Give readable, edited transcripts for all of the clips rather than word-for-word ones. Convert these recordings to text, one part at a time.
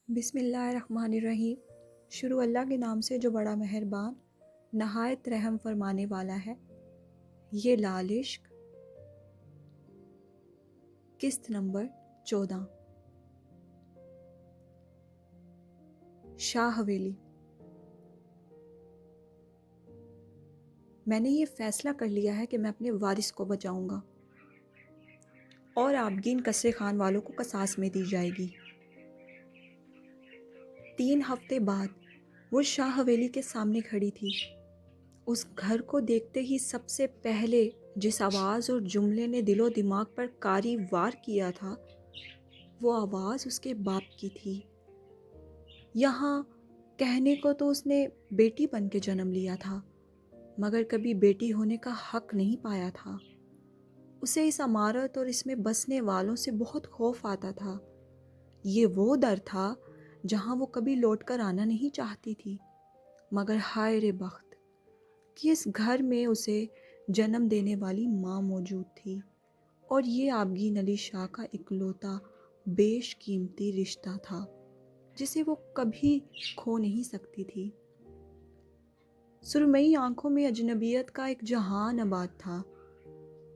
بسم اللہ الرحمن الرحیم۔ شروع اللہ کے نام سے جو بڑا مہربان نہایت رحم فرمانے والا ہے۔ یہ لال عشق، قسط نمبر 14۔ شاہ حویلی۔ میں نے یہ فیصلہ کر لیا ہے کہ میں اپنے وارث کو بچاؤں گا اور آبگین قصر خان والوں کو قصاص میں دی جائے گی۔ 3 ہفتے بعد وہ شاہ حویلی کے سامنے کھڑی تھی۔ اس گھر کو دیکھتے ہی سب سے پہلے جس آواز اور جملے نے دل و دماغ پر کاری وار کیا تھا، وہ آواز اس کے باپ کی تھی۔ یہاں کہنے کو تو اس نے بیٹی بن کے جنم لیا تھا، مگر کبھی بیٹی ہونے کا حق نہیں پایا تھا۔ اسے اس عمارت اور اس میں بسنے والوں سے بہت خوف آتا تھا۔ یہ وہ در تھا جہاں وہ کبھی لوٹ کر آنا نہیں چاہتی تھی، مگر ہائے رے بخت کہ اس گھر میں اسے جنم دینے والی ماں موجود تھی، اور یہ آبگین علی شاہ کا اکلوتا بیش قیمتی رشتہ تھا جسے وہ کبھی کھو نہیں سکتی تھی۔ سرمئی آنکھوں میں اجنبیت کا ایک جہان آباد تھا۔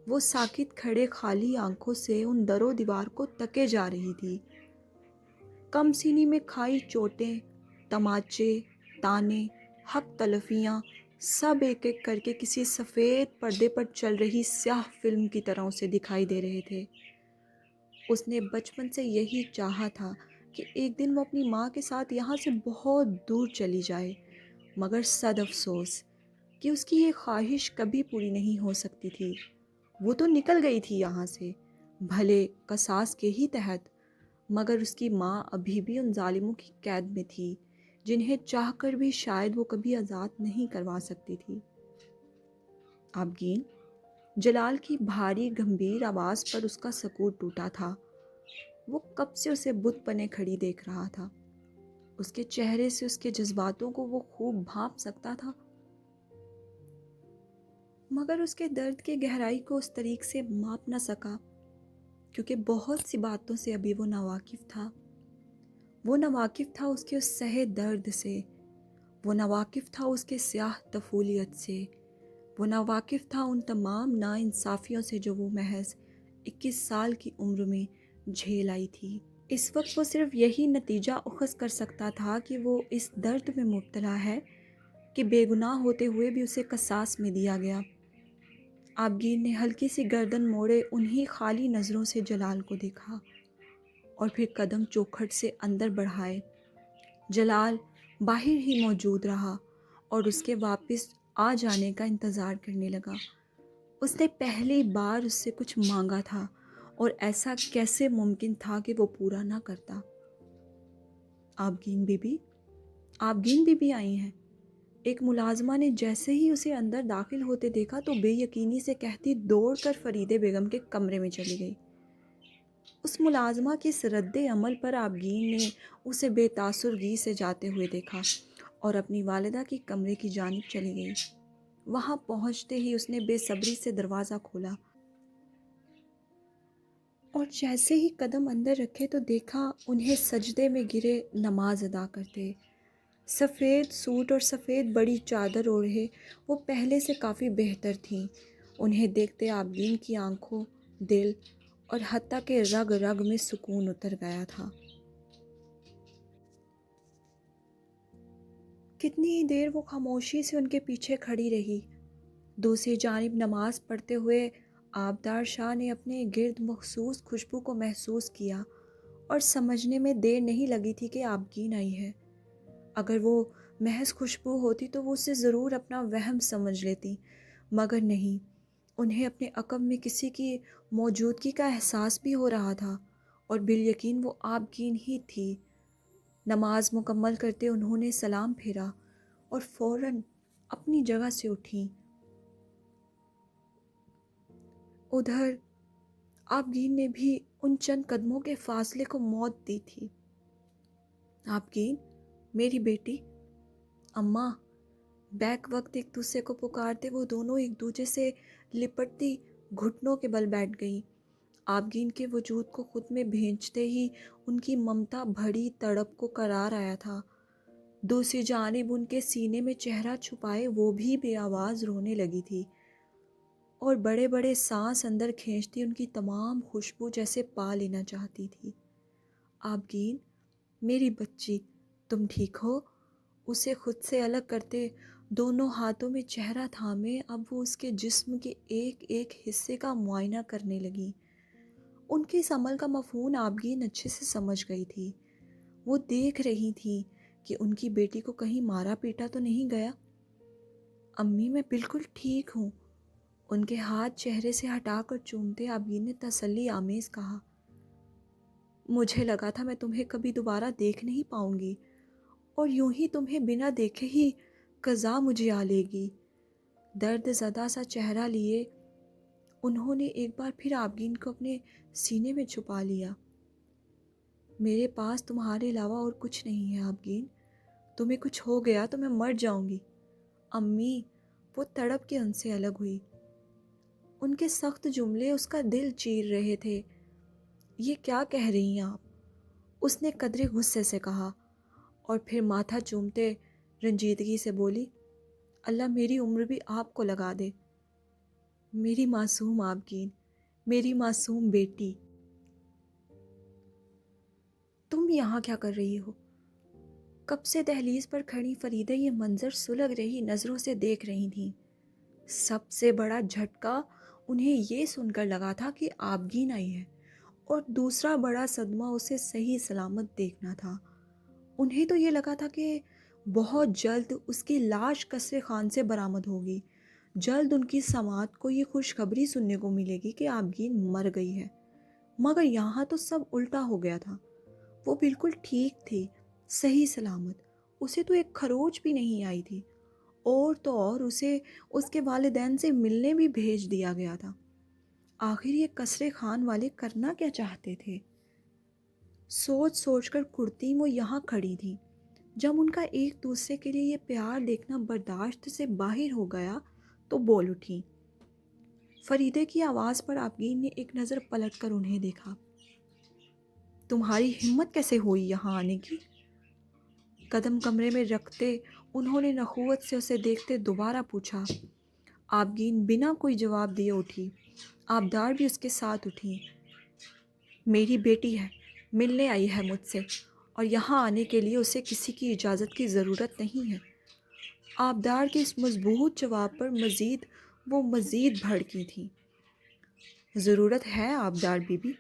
وہ ساکت کھڑے خالی آنکھوں سے ان در و دیوار کو تکے جا رہی تھی۔ کم سینی میں کھائی چوٹیں، تماچے، تانے، حق تلفیاں سب ایک ایک کر کے کسی سفید پردے پر چل رہی سیاہ فلم کی طرح اسے دکھائی دے رہے تھے۔ اس نے بچپن سے یہی چاہا تھا کہ ایک دن وہ اپنی ماں کے ساتھ یہاں سے بہت دور چلی جائے، مگر صد افسوس کہ اس کی یہ خواہش کبھی پوری نہیں ہو سکتی تھی۔ وہ تو نکل گئی تھی یہاں سے، بھلے قصاص کے ہی تحت، مگر اس کی ماں ابھی بھی ان ظالموں کی قید میں تھی جنہیں چاہ کر بھی شاید وہ کبھی آزاد نہیں کروا سکتی تھی۔ آبگین جلال کی بھاری گمبھیر آواز پر اس کا سکوت ٹوٹا تھا۔ وہ کب سے اسے بت بنے کھڑی دیکھ رہا تھا۔ اس کے چہرے سے اس کے جذباتوں کو وہ خوب بھانپ سکتا تھا، مگر اس کے درد کی گہرائی کو اس طریق سے ماپ نہ سکا، کیونکہ بہت سی باتوں سے ابھی وہ ناواقف تھا۔ وہ ناواقف تھا اس کے اس سہے درد سے، وہ ناواقف تھا اس کے سیاہ طفولیت سے، وہ ناواقف تھا ان تمام ناانصافیوں سے جو وہ محض 21 سال کی عمر میں جھیل آئی تھی۔ اس وقت وہ صرف یہی نتیجہ اخذ کر سکتا تھا کہ وہ اس درد میں مبتلا ہے کہ بے گناہ ہوتے ہوئے بھی اسے قصاص میں دیا گیا۔ آبگین نے ہلکی سی گردن موڑے انہی خالی نظروں سے جلال کو دیکھا اور پھر قدم چوکھٹ سے اندر بڑھائے۔ جلال باہر ہی موجود رہا اور اس کے واپس آ جانے کا انتظار کرنے لگا۔ اس نے پہلی بار اس سے کچھ مانگا تھا، اور ایسا کیسے ممکن تھا کہ وہ پورا نہ کرتا۔ آبگین بی بی آئی ہیں۔ ایک ملازمہ نے جیسے ہی اسے اندر داخل ہوتے دیکھا تو بے یقینی سے کہتی دوڑ کر فریدہ بیگم کے کمرے میں چلی گئی۔ اس ملازمہ کے اس رد عمل پر آبگین نے اسے بے تاثرگی سے جاتے ہوئے دیکھا اور اپنی والدہ کے کمرے کی جانب چلی گئی۔ وہاں پہنچتے ہی اس نے بے صبری سے دروازہ کھولا اور جیسے ہی قدم اندر رکھے تو دیکھا انہیں سجدے میں گرے نماز ادا کرتے۔ سفید سوٹ اور سفید بڑی چادر اوڑھے وہ پہلے سے کافی بہتر تھیں۔ انہیں دیکھتے آبگین کی آنکھوں، دل اور حتیٰ کہ رگ رگ میں سکون اتر گیا تھا۔ کتنی ہی دیر وہ خاموشی سے ان کے پیچھے کھڑی رہی۔ دوسری جانب نماز پڑھتے ہوئے آبدار شاہ نے اپنے گرد مخصوص خوشبو کو محسوس کیا اور سمجھنے میں دیر نہیں لگی تھی کہ آبگین آئی ہے۔ اگر وہ محض خوشبو ہوتی تو وہ اسے ضرور اپنا وہم سمجھ لیتی، مگر نہیں، انہیں اپنے عقب میں کسی کی موجودگی کا احساس بھی ہو رہا تھا، اور بالیقین وہ آبگین ہی تھی۔ نماز مکمل کرتے انہوں نے سلام پھیرا اور فوراً اپنی جگہ سے اٹھیں۔ ادھر آبگین نے بھی ان چند قدموں کے فاصلے کو موت دی تھی۔ آبگین، میری بیٹی، اماں، بیک وقت ایک دوسرے کو پکارتے وہ دونوں ایک دوسرے سے لپٹتی گھٹنوں کے بل بیٹھ گئیں۔ آبگین کے وجود کو خود میں بھینچتے ہی ان کی ممتا بھری تڑپ کو قرار آیا تھا۔ دوسری جانب ان کے سینے میں چہرہ چھپائے وہ بھی بے آواز رونے لگی تھی، اور بڑے بڑے سانس اندر کھینچتی ان کی تمام خوشبو جیسے پا لینا چاہتی تھی۔ آبگین، میری بچی، تم ٹھیک ہو؟ اسے خود سے الگ کرتے دونوں ہاتھوں میں چہرہ تھامے اب وہ اس کے جسم کے ایک ایک حصے کا معائنہ کرنے لگی۔ ان کے اس عمل کا مفہوم آبگین اچھے سے سمجھ گئی تھی۔ وہ دیکھ رہی تھی کہ ان کی بیٹی کو کہیں مارا پیٹا تو نہیں گیا۔ امی، میں بالکل ٹھیک ہوں، ان کے ہاتھ چہرے سے ہٹا کر چومتے آبگین نے تسلی آمیز کہا۔ مجھے لگا تھا میں تمہیں کبھی دوبارہ دیکھ نہیں پاؤں گی، اور یوں ہی تمہیں بنا دیکھے ہی قضا مجھے آ لے گی۔ درد زدہ سا چہرہ لیے انہوں نے ایک بار پھر آبگین کو اپنے سینے میں چھپا لیا۔ میرے پاس تمہارے علاوہ اور کچھ نہیں ہے آبگین، تمہیں کچھ ہو گیا تو میں مر جاؤں گی۔ امی، وہ تڑپ کے ان سے الگ ہوئی۔ ان کے سخت جملے اس کا دل چیر رہے تھے۔ یہ کیا کہہ رہی ہیں آپ؟ اس نے قدرے غصے سے کہا، اور پھر ماتھا چومتے رنجیدگی سے بولی، اللہ میری عمر بھی آپ کو لگا دے۔ میری معصوم آبگین، میری معصوم بیٹی، تم یہاں کیا کر رہی ہو؟ کب سے دہلیز پر کھڑی فریدہ یہ منظر سلگ رہی نظروں سے دیکھ رہی تھیں۔ سب سے بڑا جھٹکا انہیں یہ سن کر لگا تھا کہ آبگین آئی ہے، اور دوسرا بڑا صدمہ اسے صحیح سلامت دیکھنا تھا۔ انہیں تو یہ لگا تھا کہ بہت جلد اس کی لاش قصر خان سے برآمد ہوگی، جلد ان کی سماعت کو یہ خوشخبری سننے کو ملے گی کہ آبگین مر گئی ہے۔ مگر یہاں تو سب الٹا ہو گیا تھا۔ وہ بالکل ٹھیک تھی، صحیح سلامت، اسے تو ایک خروچ بھی نہیں آئی تھی، اور تو اور اسے اس کے والدین سے ملنے بھی بھیج دیا گیا تھا۔ آخر یہ قصر خان والے کرنا کیا چاہتے تھے؟ سوچ سوچ کر کڑتی وہ یہاں کھڑی تھی۔ جب ان کا ایک دوسرے کے لیے یہ پیار دیکھنا برداشت سے باہر ہو گیا تو بول اٹھی۔ فریدے کی آواز پر آبگین نے ایک نظر پلٹ کر انہیں دیکھا۔ تمہاری ہمت کیسے ہوئی یہاں آنے کی؟ قدم کمرے میں رکھتے انہوں نے نخوت سے اسے دیکھتے دوبارہ پوچھا۔ آبگین بنا کوئی جواب دیے اٹھی۔ آبدار بھی اس کے ساتھ اٹھی۔ میری بیٹی ہے، ملنے آئی ہے مجھ سے، اور یہاں آنے کے لیے اسے کسی کی اجازت کی ضرورت نہیں ہے۔ آبدار کے اس مضبوط جواب پر وہ مزید بھڑکی تھی۔ ضرورت ہے آبدار بی بی،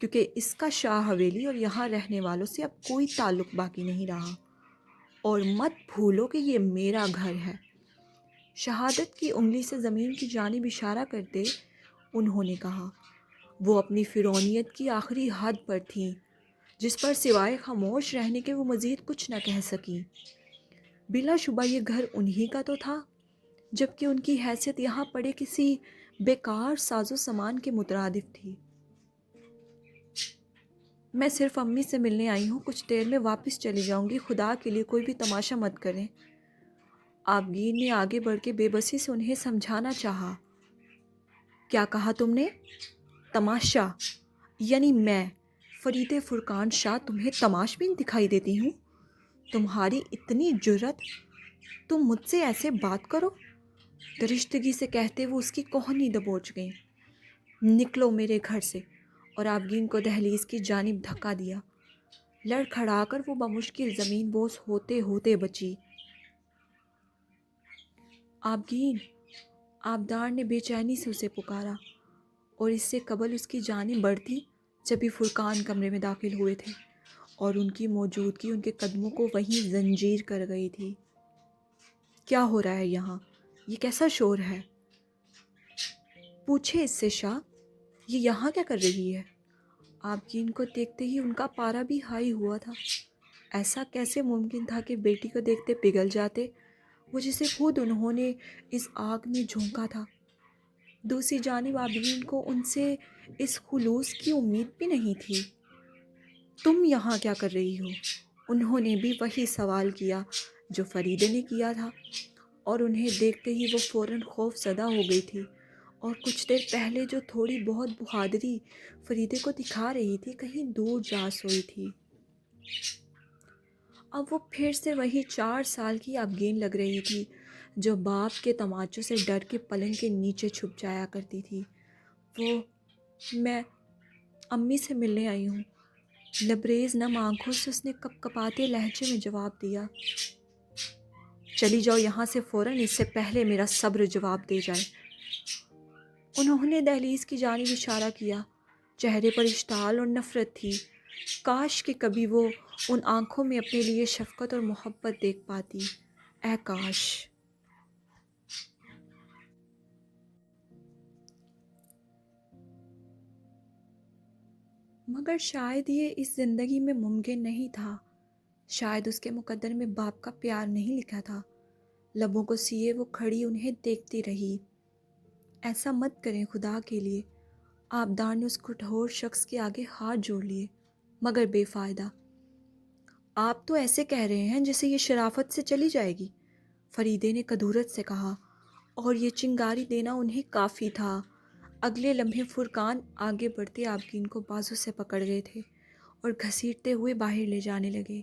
کیونکہ اس کا شاہ حویلی اور یہاں رہنے والوں سے اب کوئی تعلق باقی نہیں رہا، اور مت بھولو کہ یہ میرا گھر ہے۔ شہادت کی انگلی سے زمین کی جانب اشارہ کرتے انہوں نے کہا۔ وہ اپنی فرعونیت کی آخری حد پر تھیں، جس پر سوائے خاموش رہنے کے وہ مزید کچھ نہ کہہ سکیں۔ بلا شبہ یہ گھر انہی کا تو تھا، جبکہ ان کی حیثیت یہاں پڑے کسی بیکار ساز و سامان کے مترادف تھی۔ میں صرف امی سے ملنے آئی ہوں، کچھ دیر میں واپس چلی جاؤں گی، خدا کے لیے کوئی بھی تماشا مت کریں۔ آبگین نے آگے بڑھ کے بے بسی سے انہیں سمجھانا چاہا۔ کیا کہا تم نے؟ تماشا؟ یعنی میں فرید فرقان شاہ تمہیں تماش بین دکھائی دیتی ہوں؟ تمہاری اتنی جرت، تم مجھ سے ایسے بات کرو؟ درشتگی سے کہتے وہ اس کی کوہنی دبوچ گئیں۔ نکلو میرے گھر سے، اور آبگین کو دہلیز کی جانب دھکا دیا۔ لڑکھڑا کر وہ بمشکل زمین بوس ہوتے ہوتے بچی۔ آبگین، آبدار نے بے چینی سے اسے پکارا، اور اس سے قبل اس کی جانب بڑھتی جبھی فرقان کمرے میں داخل ہوئے تھے، اور ان کی موجودگی ان کے قدموں کو وہیں زنجیر کر گئی تھی۔ کیا ہو رہا ہے یہاں؟ یہ کیسا شور ہے؟ پوچھے اس سے شاہ، یہ یہاں کیا کر رہی ہے؟ آبگین کو دیکھتے ہی ان کا پارا بھی ہائی ہوا تھا۔ ایسا کیسے ممکن تھا کہ بیٹی کو دیکھتے پگھل جاتے، وہ جسے خود انہوں نے اس آگ میں جھونکا تھا۔ دوسری جانب آبگین کو ان سے اس خلوص کی امید بھی نہیں تھی۔ تم یہاں کیا کر رہی ہو؟ انہوں نے بھی وہی سوال کیا جو فریدے نے کیا تھا، اور انہیں دیکھتے ہی وہ فوراً خوف زدہ ہو گئی تھی، اور کچھ دیر پہلے جو تھوڑی بہت بہادری فریدے کو دکھا رہی تھی کہیں دور جا سوئی تھی۔ اب وہ پھر سے وہی 4 سال کی افگین لگ رہی تھی جو باپ کے تماچوں سے ڈر کے پلنگ کے نیچے چھپ جایا کرتی تھی۔ وہ میں امی سے ملنے آئی ہوں، لبریز نم آنکھوں سے اس نے کپ کپاتے لہجے میں جواب دیا۔ چلی جاؤ یہاں سے فوراً، اس سے پہلے میرا صبر جواب دے جائے۔ انہوں نے دہلیز کی جانب اشارہ کیا۔ چہرے پر اشتعال اور نفرت تھی۔ کاش کہ کبھی وہ ان آنکھوں میں اپنے لیے شفقت اور محبت دیکھ پاتی، اے کاش۔ مگر شاید یہ اس زندگی میں ممکن نہیں تھا۔ شاید اس کے مقدر میں باپ کا پیار نہیں لکھا تھا۔ لبوں کو سیے وہ کھڑی انہیں دیکھتی رہی۔ ایسا مت کریں خدا کے لیے، آبدار نے اس کٹھور شخص کے آگے ہاتھ جوڑ لیے، مگر بے فائدہ۔ آپ تو ایسے کہہ رہے ہیں جیسے یہ شرافت سے چلی جائے گی، فریدے نے کدورت سے کہا، اور یہ چنگاری دینا انہیں کافی تھا۔ اگلے لمحے فرقان آگے بڑھتے آبگین کو بازو سے پکڑ گئے تھے اور گھسیٹتے ہوئے باہر لے جانے لگے۔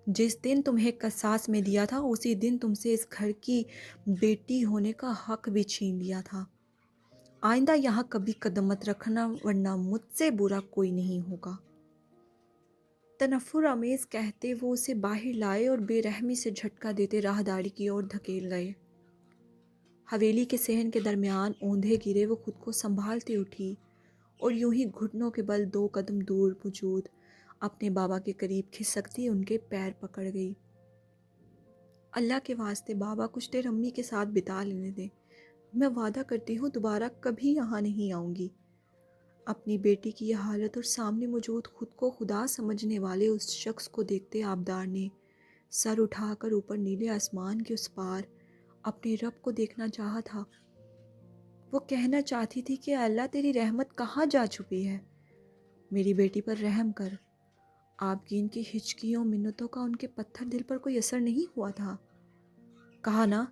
جس دن تمہیں قصاص میں دیا تھا اسی دن تم سے اس گھر کی بیٹی ہونے کا حق بھی چھین لیا تھا۔ آئندہ یہاں کبھی قدم مت رکھنا ورنہ مجھ سے برا کوئی نہیں ہوگا۔ تنفر آمیز کہتے وہ اسے باہر لائے اور بے رحمی سے جھٹکا دیتے راہداری کی اور دھکیل گئے۔ حویلی کے صحن کے درمیان اوندھے گرے وہ خود کو سنبھالتی اٹھی اور یوں ہی گھٹنوں کے بل 2 قدم دور موجود اپنے بابا کے قریب کھسکتی ان کے پیر پکڑ گئی۔ اللہ کے واسطے بابا کچھ دیر امی کے ساتھ بتا لینے دیں، میں وعدہ کرتی ہوں دوبارہ کبھی یہاں نہیں آؤں گی۔ اپنی بیٹی کی یہ حالت اور سامنے موجود خود کو خدا سمجھنے والے اس شخص کو دیکھتے آبدار نے سر اٹھا کر اوپر نیلے آسمان کے اس پار اپنے رب کو دیکھنا چاہا تھا۔ وہ کہنا چاہتی تھی کہ اللہ تیری رحمت کہاں جا چھپی ہے، میری بیٹی پر رحم کر۔ آبگین کی ہچکیوں منتوں کا ان کے پتھر دل پر کوئی اثر نہیں ہوا تھا۔ کہا نا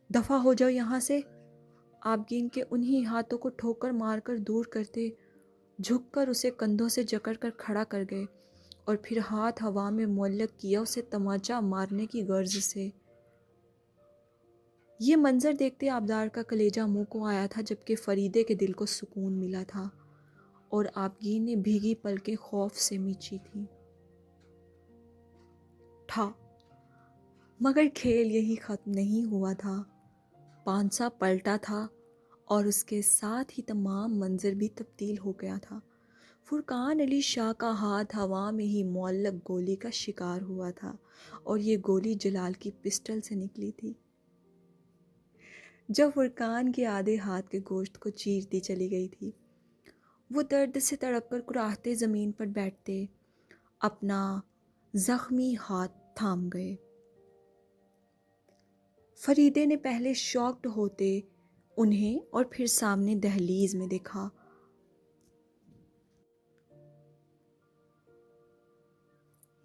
دفع ہو جاؤ یہاں سے۔ آبگین کے انہی ہاتھوں کو ٹھوکر مار کر دور کرتے جھک کر اسے کندھوں سے جکڑ کر کھڑا کر گئے اور پھر ہاتھ ہوا میں معلق کیا اسے تماچا مارنے کی غرض سے۔ یہ منظر دیکھتے آبدار کا کلیجہ منہ کو آیا تھا جبکہ فریدے کے دل کو سکون ملا تھا اور آبگین نے بھیگی پلکیں خوف سے میچی تھیں۔ مگر کھیل یہی ختم نہیں ہوا تھا۔ پانسا پلٹا تھا اور اس کے ساتھ ہی تمام منظر بھی تبدیل ہو گیا تھا۔ فرقان علی شاہ کا ہاتھ ہوا میں ہی معلق گولی کا شکار ہوا تھا اور یہ گولی جلال کی پسٹل سے نکلی تھی جو فرقان کے آدھے ہاتھ کے گوشت کو چیرتی چلی گئی تھی۔ وہ درد سے تڑپ کر کراہتے زمین پر بیٹھتے اپنا زخمی ہاتھ تھام گئے۔ فریدے نے پہلے شاکڈ ہوتے انہیں اور پھر سامنے دہلیز میں دیکھا۔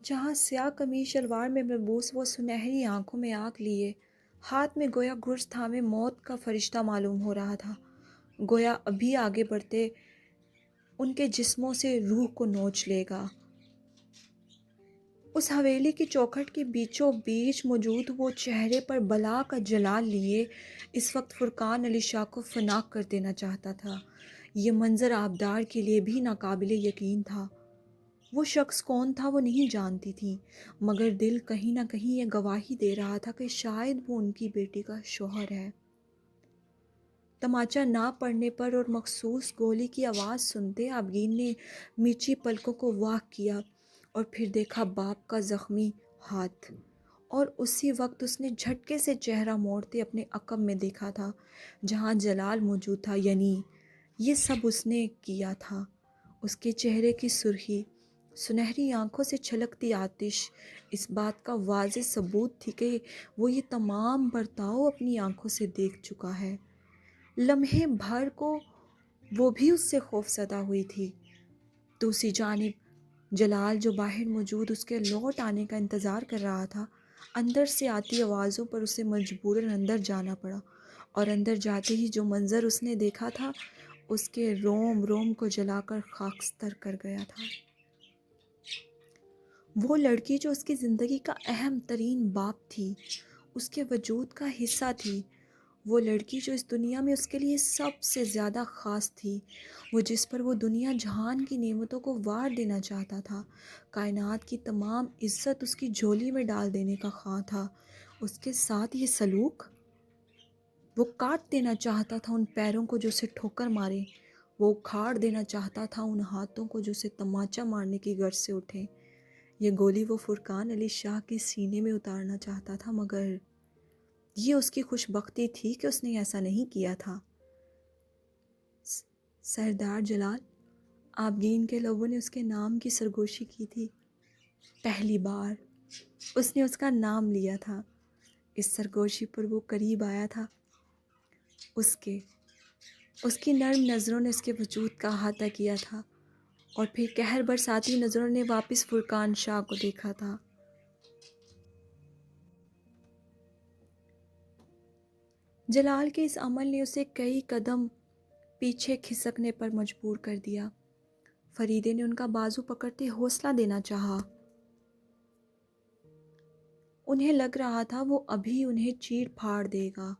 جہاں سیاہ قمیص شلوار میں ملبوس وہ سنہری آنکھوں میں آنکھ لیے ہاتھ میں گویا گرز تھامے موت کا فرشتہ معلوم ہو رہا تھا، گویا ابھی آگے بڑھتے ان کے جسموں سے روح کو نوچ لے گا۔ اس حویلی کی چوکھٹ کے بیچوں بیچ موجود وہ چہرے پر بلا کا جلال لیے اس وقت فرقان علی شاہ کو فنا کر دینا چاہتا تھا۔ یہ منظر آبدار کے لیے بھی ناقابل یقین تھا۔ وہ شخص کون تھا وہ نہیں جانتی تھی، مگر دل کہیں نہ کہیں یہ گواہی دے رہا تھا کہ شاید وہ ان کی بیٹی کا شوہر ہے۔ تماچا نہ پڑنے پر اور مخصوص گولی کی آواز سنتے آبگین نے میچی پلکوں کو واق کیا اور پھر دیکھا باپ کا زخمی ہاتھ، اور اسی وقت اس نے جھٹکے سے چہرہ موڑتے اپنے عقب میں دیکھا تھا جہاں جلال موجود تھا، یعنی یہ سب اس نے کیا تھا۔ اس کے چہرے کی سرخی، سنہری آنکھوں سے چھلکتی آتش اس بات کا واضح ثبوت تھی کہ وہ یہ تمام برتاؤ اپنی آنکھوں سے دیکھ چکا ہے۔ لمحے بھر کو وہ بھی اس سے خوف زدہ ہوئی تھی۔ دوسری جانب جلال جو باہر موجود اس کے لوٹ آنے کا انتظار کر رہا تھا، اندر سے آتی آوازوں پر اسے مجبوراً اندر جانا پڑا اور اندر جاتے ہی جو منظر اس نے دیکھا تھا اس کے روم روم کو جلا کر خاکستر کر گیا تھا۔ وہ لڑکی جو اس کی زندگی کا اہم ترین باب تھی، اس کے وجود کا حصہ تھی، وہ لڑکی جو اس دنیا میں اس کے لیے سب سے زیادہ خاص تھی، وہ جس پر وہ دنیا جہان کی نعمتوں کو وار دینا چاہتا تھا، کائنات کی تمام عزت اس کی جھولی میں ڈال دینے کا خواہاں تھا، اس کے ساتھ یہ سلوک، وہ کاٹ دینا چاہتا تھا ان پیروں کو جو اسے ٹھوکر مارے، وہ اکھاڑ دینا چاہتا تھا ان ہاتھوں کو جو اسے تماچا مارنے کی غرض سے اٹھے، یہ گولی وہ فرقان علی شاہ کے سینے میں اتارنا چاہتا تھا، مگر یہ اس کی خوش بختی تھی کہ اس نے ایسا نہیں کیا تھا۔ سردار جلال آبگین کے لوگوں نے اس کے نام کی سرگوشی کی تھی، پہلی بار اس نے اس کا نام لیا تھا، اس سرگوشی پر وہ قریب آیا تھا، اس کی نرم نظروں نے اس کے وجود کا احاطہ کیا تھا، اور پھر قہر برساتی نظروں نے واپس فرقان شاہ کو دیکھا تھا۔ جلال کے اس عمل نے اسے کئی قدم پیچھے کھسکنے پر مجبور کر دیا۔ فریدے نے ان کا بازو پکڑتے حوصلہ دینا چاہا، انہیں لگ رہا تھا وہ ابھی انہیں چیر پھاڑ دے گا۔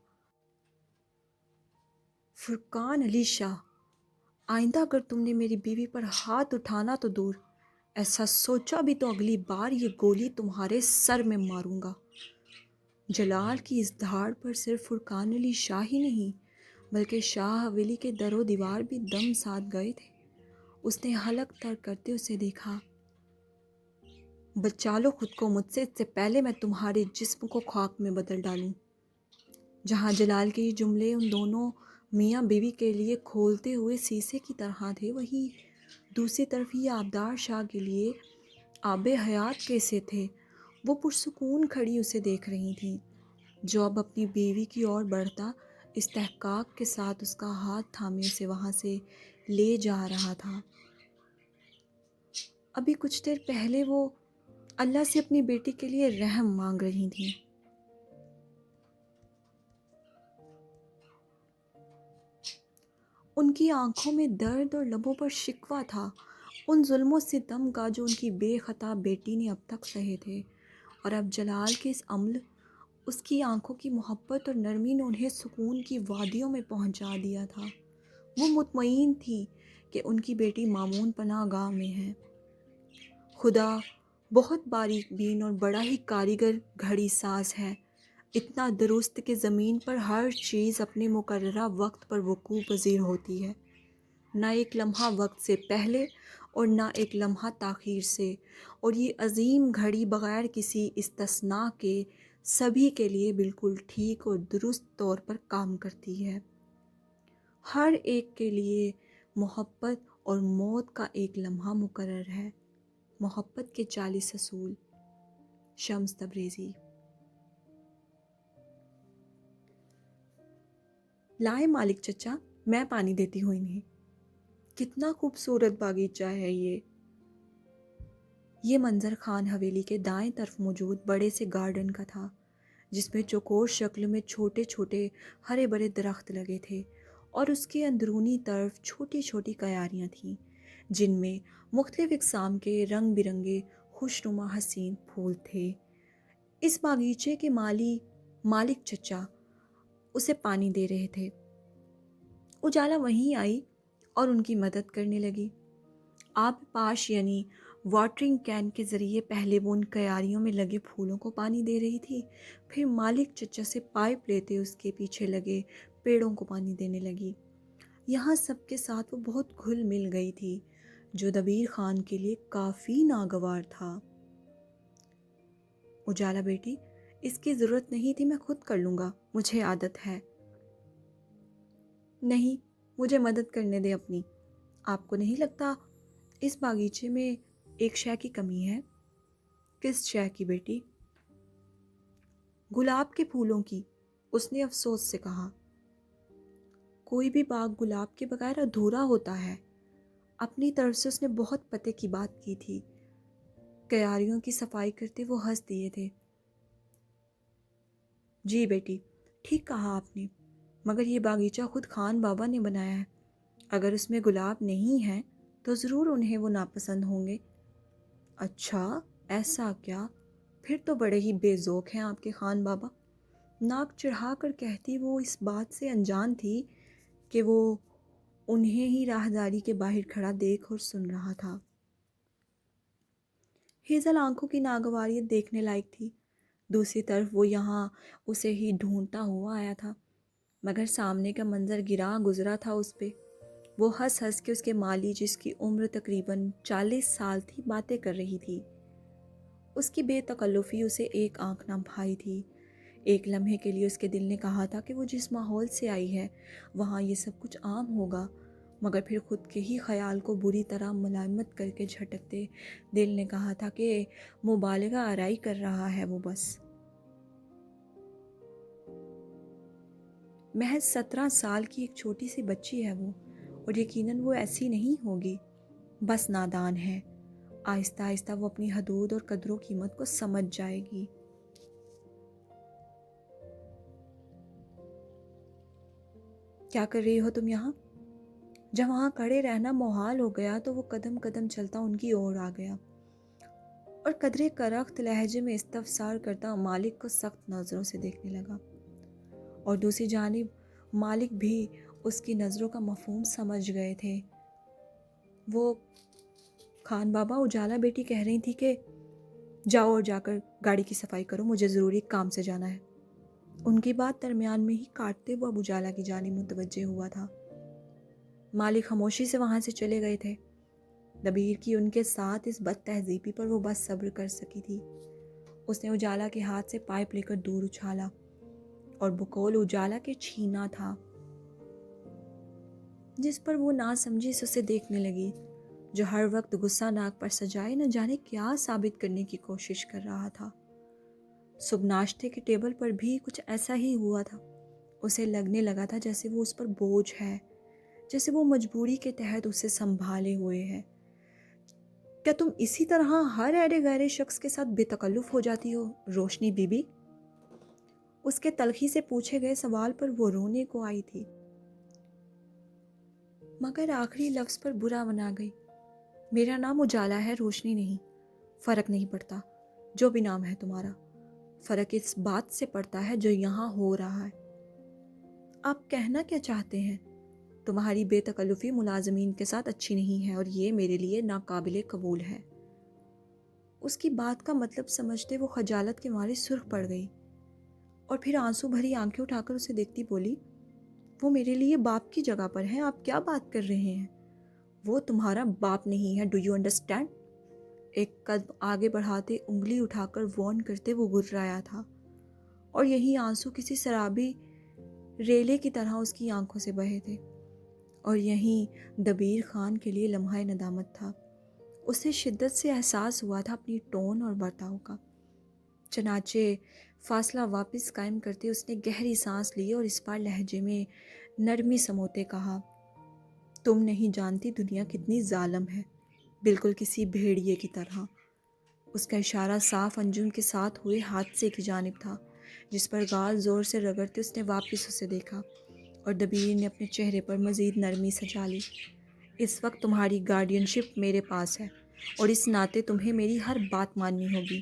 فرقان علی شاہ، آئندہ اگر تم نے میری بیوی پر ہاتھ اٹھانا تو دور، ایسا سوچا بھی تو اگلی بار یہ گولی تمہارے سر میں ماروں گا۔ جلال کی اس دھاڑ پر صرف فرقان علی شاہ ہی نہیں بلکہ شاہ حویلی کے در و دیوار بھی دم ساتھ گئے تھے۔ اس نے حلق تر کرتے اسے دیکھا۔ بچا لو خود کو مجھ سے، اس سے پہلے میں تمہارے جسم کو خاک میں بدل ڈالوں۔ جہاں جلال کے یہ جملے ان دونوں میاں بیوی کے لیے کھولتے ہوئے شیشے کی طرح تھے، وہیں دوسری طرف یہ آبدار شاہ کے لیے آب حیات کیسے تھے۔ وہ پرسکون کھڑی اسے دیکھ رہی تھیں، جو اب اپنی بیوی کی اور بڑھتا استحقاق کے ساتھ اس کا ہاتھ تھامے اسے وہاں سے لے جا رہا تھا۔ ابھی کچھ دیر پہلے وہ اللہ سے اپنی بیٹی کے لیے رحم مانگ رہی تھیں۔ ان کی آنکھوں میں درد اور لبوں پر شکوہ تھا، ان ظلم و ستم کا جو ان کی بے خطا بیٹی نے اب تک سہے تھے، اور اب جلال کے اس عمل، اس کی آنکھوں کی محبت اور نرمی نے انہیں سکون کی وادیوں میں پہنچا دیا تھا۔ وہ مطمئن تھی کہ ان کی بیٹی مامون پناہ گاہ میں ہے۔ خدا بہت باریک بین اور بڑا ہی کاریگر گھڑی ساز ہے، اتنا درست کہ زمین پر ہر چیز اپنے مقررہ وقت پر وقوع پذیر ہوتی ہے، نہ ایک لمحہ وقت سے پہلے اور نہ ایک لمحہ تاخیر سے، اور یہ عظیم گھڑی بغیر کسی استثناء کے سبھی کے لیے بالکل ٹھیک اور درست طور پر کام کرتی ہے۔ ہر ایک کے لیے محبت اور موت کا ایک لمحہ مقرر ہے۔ محبت کے 40 اصول، شمس تبریزی۔ لائے مالک چچا، میں پانی دیتی ہوں انہیں۔ کتنا خوبصورت باغیچہ ہے یہ منظر خان حویلی کے دائیں طرف موجود بڑے سے گارڈن کا تھا، جس میں چوکور شکل میں چھوٹے چھوٹے ہرے بھرے درخت لگے تھے، اور اس کے اندرونی طرف چھوٹی چھوٹی کیاریاں تھیں جن میں مختلف اقسام کے رنگ برنگے خوشنما حسین پھول تھے۔ اس باغیچے کے مالک چچا اسے پانی دے رہے تھے۔ اجالا وہیں آئی اور ان کی مدد کرنے لگی۔ آب پاش یعنی واٹرنگ کین کے ذریعے پہلے وہ ان کیاریوں میں لگے پھولوں کو پانی دے رہی تھی، پھر مالک چچا سے پائپ لیتے اس کے پیچھے لگے پیڑوں کو پانی دینے لگی۔ یہاں سب کے ساتھ وہ بہت گھل مل گئی تھی، جو دبیر خان کے لیے کافی ناگوار تھا۔ اجالا بیٹی، اس کی ضرورت نہیں تھی، میں خود کر لوں گا، مجھے عادت ہے۔ نہیں، مجھے مدد کرنے دے اپنی۔ آپ کو نہیں لگتا اس باغیچے میں ایک شے کی کمی ہے؟ کس شے کی بیٹی؟ گلاب کے پھولوں کی، اس نے افسوس سے کہا۔ کوئی بھی باغ گلاب کے بغیر ادھورا ہوتا ہے۔ اپنی طرف سے اس نے بہت پتے کی بات کی تھی۔ کیاریوں کی صفائی کرتے وہ ہنس دیے تھے۔ جی بیٹی، ٹھیک کہا آپ نے، مگر یہ باغیچہ خود خان بابا نے بنایا ہے، اگر اس میں گلاب نہیں ہیں تو ضرور انہیں وہ ناپسند ہوں گے۔ اچھا، ایسا کیا؟ پھر تو بڑے ہی بے ذوق ہیں آپ کے خان بابا، ناک چڑھا کر کہتی وہ اس بات سے انجان تھی کہ وہ انہیں ہی راہداری کے باہر کھڑا دیکھ اور سن رہا تھا۔ ہیزل آنکھوں کی ناگواریت دیکھنے لائق تھی، دوسری طرف وہ یہاں اسے ہی ڈھونڈتا ہوا آیا تھا، مگر سامنے کا منظر گرا گزرا تھا اس پہ۔ وہ ہنس ہنس کے اس کے مالی، جس کی عمر تقریباً 40 سال تھی، باتیں کر رہی تھی۔ اس کی بے تکلفی اسے ایک آنکھ نہ بھائی تھی۔ ایک لمحے کے لیے اس کے دل نے کہا تھا کہ وہ جس ماحول سے آئی ہے وہاں یہ سب کچھ عام ہوگا، مگر پھر خود کے ہی خیال کو بری طرح ملامت کر کے جھٹکتے دل نے کہا تھا کہ مبالغہ آرائی کر رہا ہے وہ، بس محض 17 سال کی ایک چھوٹی سی بچی ہے وہ، اور یقیناً وہ ایسی نہیں ہوگی، بس نادان ہے۔ آہستہ آہستہ وہ اپنی حدود اور قدر و قیمت کو سمجھ جائے گی۔ کیا کر رہی ہو تم یہاں؟ جب وہاں کھڑے رہنا محال ہو گیا تو وہ قدم قدم چلتا ان کی اور آ گیا، اور قدرے کرخت لہجے میں استفسار کرتا مالک کو سخت نظروں سے دیکھنے لگا، اور دوسری جانب مالک بھی اس کی نظروں کا مفہوم سمجھ گئے تھے۔ وہ خان بابا، اجالا بیٹی کہہ رہی تھی کہ جاؤ اور جا کر گاڑی کی صفائی کرو، مجھے ضروری کام سے جانا ہے۔ ان کی بات درمیان میں ہی کاٹتے وہ اب اجالا کی جانب متوجہ ہوا تھا۔ مالک خاموشی سے وہاں سے چلے گئے تھے۔ دبیر کی ان کے ساتھ اس بد تہذیبی پر وہ بس صبر کر سکی تھی۔ اس نے اجالا کے ہاتھ سے پائپ لے کر دور اچھالا اور بقول اجالا کے چھینا تھا، جس پر وہ نہ سمجھی سے اسے دیکھنے لگی، جو ہر وقت غصہ ناک پر سجائے نہ جانے کیا ثابت کرنے کی کوشش کر رہا تھا۔ صبح ناشتے کے ٹیبل پر بھی کچھ ایسا ہی ہوا تھا۔ اسے لگنے لگا تھا جیسے وہ اس پر بوجھ ہے، جیسے وہ مجبوری کے تحت اسے سنبھالے ہوئے ہے۔ کیا تم اسی طرح ہر ایرے غیرے شخص کے ساتھ بے تکلف ہو جاتی ہو روشنی بی بی؟ اس کے تلخی سے پوچھے گئے سوال پر وہ رونے کو آئی تھی، مگر آخری لفظ پر برا بنا گئی۔ میرا نام اجالا ہے، روشنی نہیں۔ فرق نہیں پڑتا جو بھی نام ہے تمہارا، فرق اس بات سے پڑتا ہے جو یہاں ہو رہا ہے۔ آپ کہنا کیا چاہتے ہیں؟ تمہاری بے تکلفی ملازمین کے ساتھ اچھی نہیں ہے، اور یہ میرے لیے ناقابل قبول ہے۔ اس کی بات کا مطلب سمجھتے وہ خجالت کے مارے سرخ پڑ گئی، اور پھر آنسو بھری آنکھیں اٹھا کر اسے دیکھتی بولی، وہ میرے لیے باپ کی جگہ پر ہیں، آپ کیا بات کر رہے ہیں؟ وہ تمہارا باپ نہیں ہے، ڈو یو انڈرسٹینڈ؟ ایک قدم آگے بڑھاتے انگلی اٹھا کر وارن کرتے وہ گررایا تھا، اور یہی آنسو کسی سرابی ریلے کی طرح اس کی آنکھوں سے بہے تھے، اور یہیں دبیر خان کے لیے لمحہ ندامت تھا۔ اسے شدت سے احساس ہوا تھا اپنی ٹون اور برتاؤ کا۔ چنانچہ فاصلہ واپس قائم کرتے اس نے گہری سانس لی اور اس بار لہجے میں نرمی سموتے کہا، تم نہیں جانتی دنیا کتنی ظالم ہے، بالکل کسی بھیڑیے کی طرح۔ اس کا اشارہ صاف انجم کے ساتھ ہوئے حادثے کی جانب تھا، جس پر گال زور سے رگڑتے اس نے واپس اسے دیکھا، اور دبیر نے اپنے چہرے پر مزید نرمی سجا لی۔ اس وقت تمہاری گارڈین شپ میرے پاس ہے، اور اس ناطے تمہیں میری ہر بات ماننی ہوگی،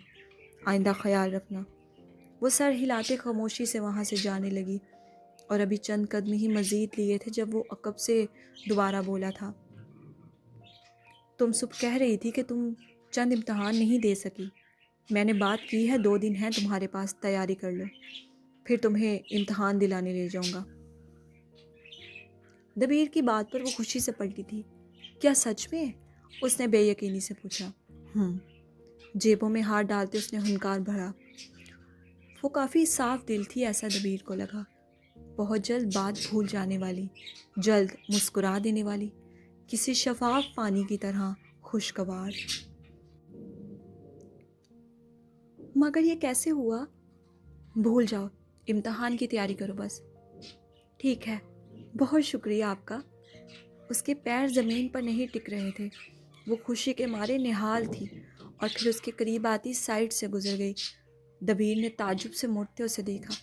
آئندہ خیال رکھنا۔ وہ سر ہلاتے خاموشی سے وہاں سے جانے لگی، اور ابھی چند قدم ہی مزید لیے تھے جب وہ عقب سے دوبارہ بولا تھا، تم صبح کہہ رہی تھی کہ تم چند امتحان نہیں دے سکی، میں نے بات کی ہے 2 دن ہیں تمہارے پاس، تیاری کر لو، پھر تمہیں امتحان دلانے لے جاؤں گا۔ دبیر کی بات پر وہ خوشی سے پلٹی تھی۔ کیا سچ میں؟ اس نے بے یقینی سے پوچھا۔ جیبوں میں ہاتھ ڈالتے اس نے ہنکار بھرا۔ وہ کافی صاف دل تھی، ایسا دبیر کو لگا، بہت جلد بات بھول جانے والی، جلد مسکرا دینے والی، کسی شفاف پانی کی طرح خوشگوار۔ مگر یہ کیسے ہوا؟ بھول جاؤ، امتحان کی تیاری کرو بس۔ ٹھیک ہے، بہت شکریہ آپ کا۔ اس کے پیر زمین پر نہیں ٹک رہے تھے، وہ خوشی کے مارے نہال تھی، اور پھر اس کے قریب آتی سائڈ سے گزر گئی۔ دبیر نے تعجب سے مڑتے اسے دیکھا۔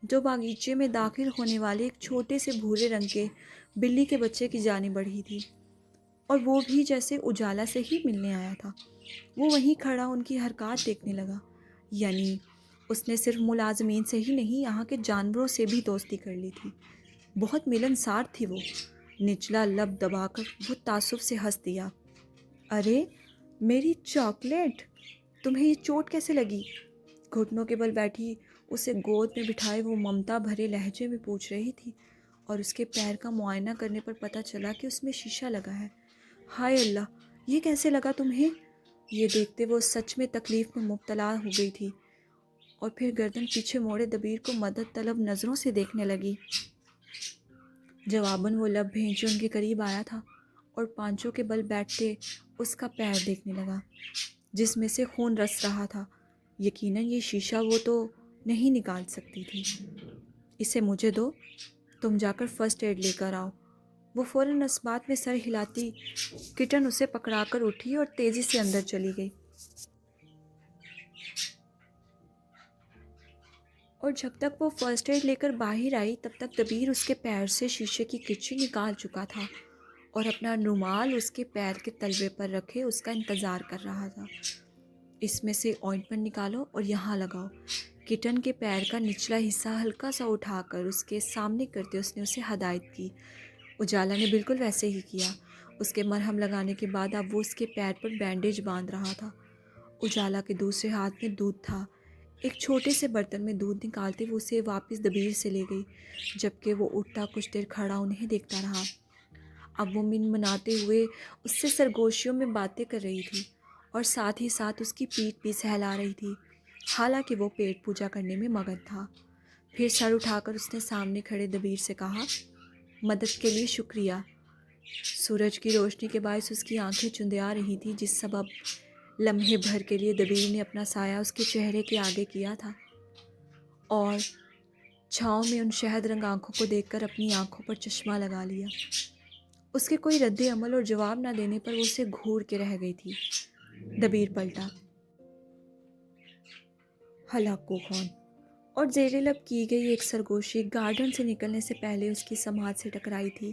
جو باغیچے میں داخل ہونے والے ایک چھوٹے سے بھورے رنگ کے بلی کے بچے کی جانب بڑھی تھی، اور وہ بھی جیسے اجالا سے ہی ملنے آیا تھا۔ وہ وہیں کھڑا ان کی حرکات دیکھنے لگا، یعنی اس نے صرف ملازمین سے ہی نہیں، یہاں کے جانوروں سے بھی دوستی کر لی تھی۔ بہت ملنسار تھی وہ۔ نچلا لب دبا کر وہ تعصب سے ہنس دیا۔ ارے میری چاکلیٹ، تمہیں یہ چوٹ کیسے لگی؟ گھٹنوں کے بل بیٹھی اسے گود میں بٹھائے وہ ممتا بھرے لہجے میں پوچھ رہی تھی، اور اس کے پیر کا معائنہ کرنے پر پتہ چلا کہ اس میں شیشہ لگا ہے۔ ہائے اللہ، یہ کیسے لگا تمہیں؟ یہ دیکھتے وہ سچ میں تکلیف میں مبتلا ہو گئی تھی، اور پھر گردن پیچھے موڑے دبیر کو مدد طلب نظروں سے دیکھنے لگی۔ جواباً وہ لب بھینچے ان کے قریب آیا تھا، اور پانچوں کے بل بیٹھتے اس کا پیر دیکھنے لگا، جس میں سے خون رس رہا تھا۔ یقیناً یہ شیشہ وہ تو نہیں نکال سکتی تھی۔ اسے مجھے دو، تم جا کر فرسٹ ایڈ لے کر آؤ۔ وہ فوراً اس بات میں سر ہلاتی کٹن اسے پکڑا کر اٹھی اور تیزی سے اندر چلی گئی، اور جب تک وہ فرسٹ ایڈ لے کر باہر آئی تب تک دبیر اس کے پیر سے شیشے کی کچی نکال چکا تھا، اور اپنا رومال اس کے پیر کے تلوے پر رکھے اس کا انتظار کر رہا تھا۔ اس میں سے آئنٹمنٹ نکالو اور یہاں لگاؤ۔ کٹن کے پیر کا نچلا حصہ ہلکا سا اٹھا کر اس کے سامنے کرتے اس نے اسے ہدایت کی۔ اجالا نے بالکل ویسے ہی کیا۔ اس کے مرہم لگانے کے بعد اب وہ اس کے پیر پر بینڈیج باندھ رہا تھا۔ اجالا کے دوسرے ہاتھ میں دودھ تھا۔ ایک چھوٹے سے برتن میں دودھ نکالتے وہ اسے واپس دبیر سے لے گئی، جبکہ وہ اٹھتا کچھ دیر کھڑا انہیں دیکھتا رہا۔ اب وہ منمناتے ہوئے اس سے سرگوشیوں میں باتیں کر رہی تھی، اور ساتھ ہی ساتھ اس کی پیٹھ بھی سہلا رہی تھی، حالانکہ وہ پیٹ پوجا کرنے میں مگن تھا۔ پھر سر اٹھا کر اس نے سامنے کھڑے دبیر سے کہا، مدد کے لیے شکریہ۔ سورج کی روشنی کے باعث اس کی آنکھیں چندیا رہی تھیں، جس سبب لمحے بھر کے لیے دبیر نے اپنا سایہ اس کے چہرے کے آگے کیا تھا، اور چھاؤں میں ان شہد رنگ آنکھوں کو دیکھ کر اپنی آنکھوں پر چشمہ لگا لیا۔ اس کے کوئی رد عمل اور جواب نہ دینے پر وہ اسے گھور کے رہ گئی تھی۔ دبیر پلٹا، ہلاکو خون، اور زیر لب کی گئی ایک سرگوشی گارڈن سے نکلنے سے پہلے اس کی سماعت سے ٹکرائی تھی،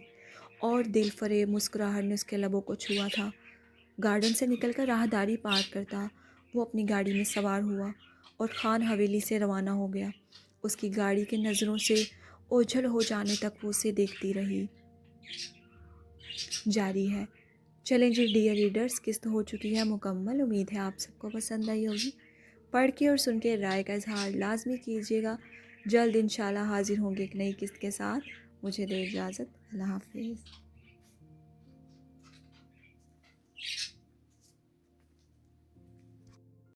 اور دل فریب مسکراہٹ نے اس کے لبوں کو چھوا تھا۔ گارڈن سے نکل کر راہداری پار کرتا وہ اپنی گاڑی میں سوار ہوا اور خان حویلی سے روانہ ہو گیا۔ اس کی گاڑی کے نظروں سے اوجھل ہو جانے تک وہ اسے دیکھتی رہی۔ جاری ہے۔ چلیں جی ڈیئر ریڈرز، قسط ہو چکی ہے مکمل۔ امید ہے آپ سب کو پسند آئی ہوگی۔ پڑھ کے اور سن کے رائے کا اظہار لازمی کیجیے گا۔ جلد انشاءاللہ حاضر ہوں گے ایک نئی قسط کے ساتھ۔ مجھے دے اجازت، اللہ حافظ۔